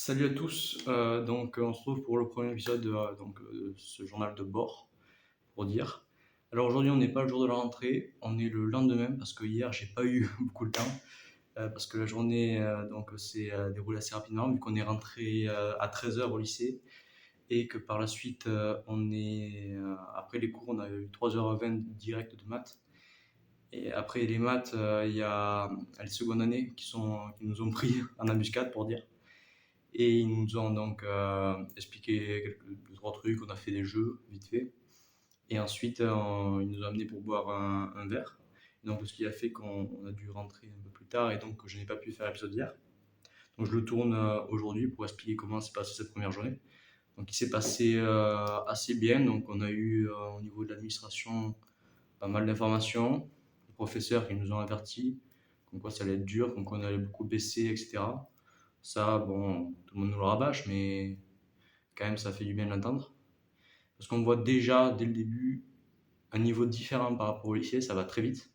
Salut à tous, on se retrouve pour le premier épisode de ce journal de bord, pour dire. Alors aujourd'hui on n'est pas le jour de la rentrée, on est le lendemain parce que hier j'ai pas eu beaucoup de temps, parce que la journée s'est déroulée assez rapidement vu qu'on est rentré à 13h au lycée et que par la suite après les cours on a eu 3h20 direct de maths. Et après les maths, il y a les secondes années qui nous ont pris en embuscade pour dire. Et ils nous ont donc expliqué deux, trois trucs, on a fait des jeux vite fait. Et ensuite, ils nous ont amené pour boire un verre. Donc, ce qui a fait qu'on a dû rentrer un peu plus tard et donc je n'ai pas pu faire l'épisode d'hier. Donc, je le tourne aujourd'hui pour expliquer comment s'est passée cette première journée. Donc, il s'est passé assez bien. Donc, on a eu au niveau de l'administration pas mal d'informations. Les professeurs qui nous ont avertis, comme quoi ça allait être dur, comme quoi on allait beaucoup baisser, etc. Ça, bon, tout le monde nous le rabâche, mais quand même, ça fait du bien de l'entendre. Parce qu'on voit déjà, dès le début, un niveau différent par rapport au lycée, ça va très vite.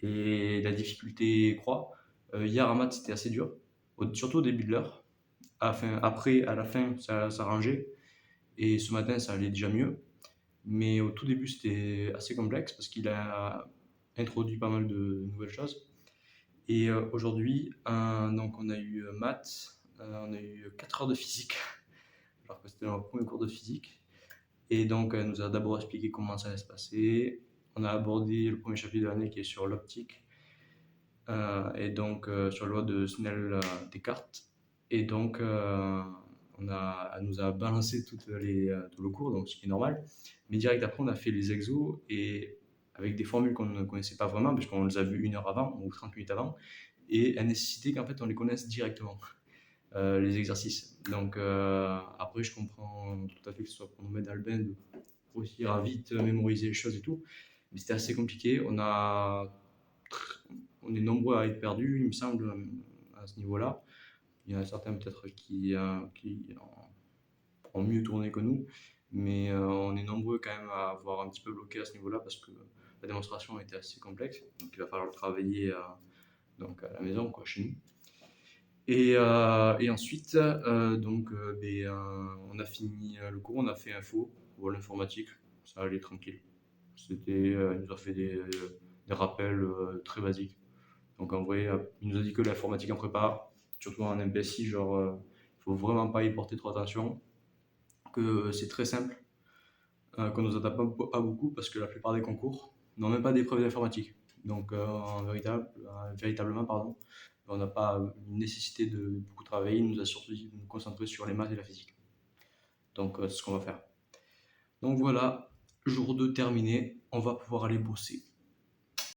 Et la difficulté croît. Hier, en maths, c'était assez dur, surtout au début de l'heure. Après, à la fin, ça s'arrangeait. Et ce matin, ça allait déjà mieux. Mais au tout début, c'était assez complexe parce qu'il a introduit pas mal de nouvelles choses. Et aujourd'hui, on a eu maths, on a eu 4 heures de physique, alors que c'était notre premier cours de physique. Et donc, elle nous a d'abord expliqué comment ça allait se passer. On a abordé le premier chapitre de l'année qui est sur l'optique, sur la loi de Snell-Descartes. Et donc, elle nous a balancé tout le cours, donc ce qui est normal. Mais direct après, on a fait les exos et avec des formules qu'on ne connaissait pas vraiment, puisqu'on les a vues 1 heure avant ou 30 minutes avant. Et elle nécessitait qu'en fait, on les connaisse directement, les exercices. Donc, après, je comprends tout à fait que ce soit pour nous mettre dans le bain de réussir à vite mémoriser les choses et tout. Mais c'était assez compliqué. On est nombreux à être perdus, il me semble, à ce niveau-là. Il y en a certains peut-être qui ont mieux tourné que nous, mais on est nombreux quand même à avoir un petit peu bloqué à ce niveau-là parce que la démonstration était assez complexe. Donc il va falloir le travailler à la maison, quoi, chez nous. Et ensuite, on a fini le cours, on a fait info, pour l'informatique, ça allait tranquille. Il nous a fait des rappels très basiques. Donc en vrai, il nous a dit que l'informatique en prépa, surtout en MPSI, il faut vraiment pas y porter trop attention, que c'est très simple, qu'on nous adapte pas beaucoup parce que la plupart des concours n'ont même pas d'épreuve d'informatique. Donc véritablement, pardon, on n'a pas une nécessité de beaucoup travailler, il nous a surtout dit de nous concentrer sur les maths et la physique. Donc c'est ce qu'on va faire. Donc voilà, jour 2 terminé, on va pouvoir aller bosser.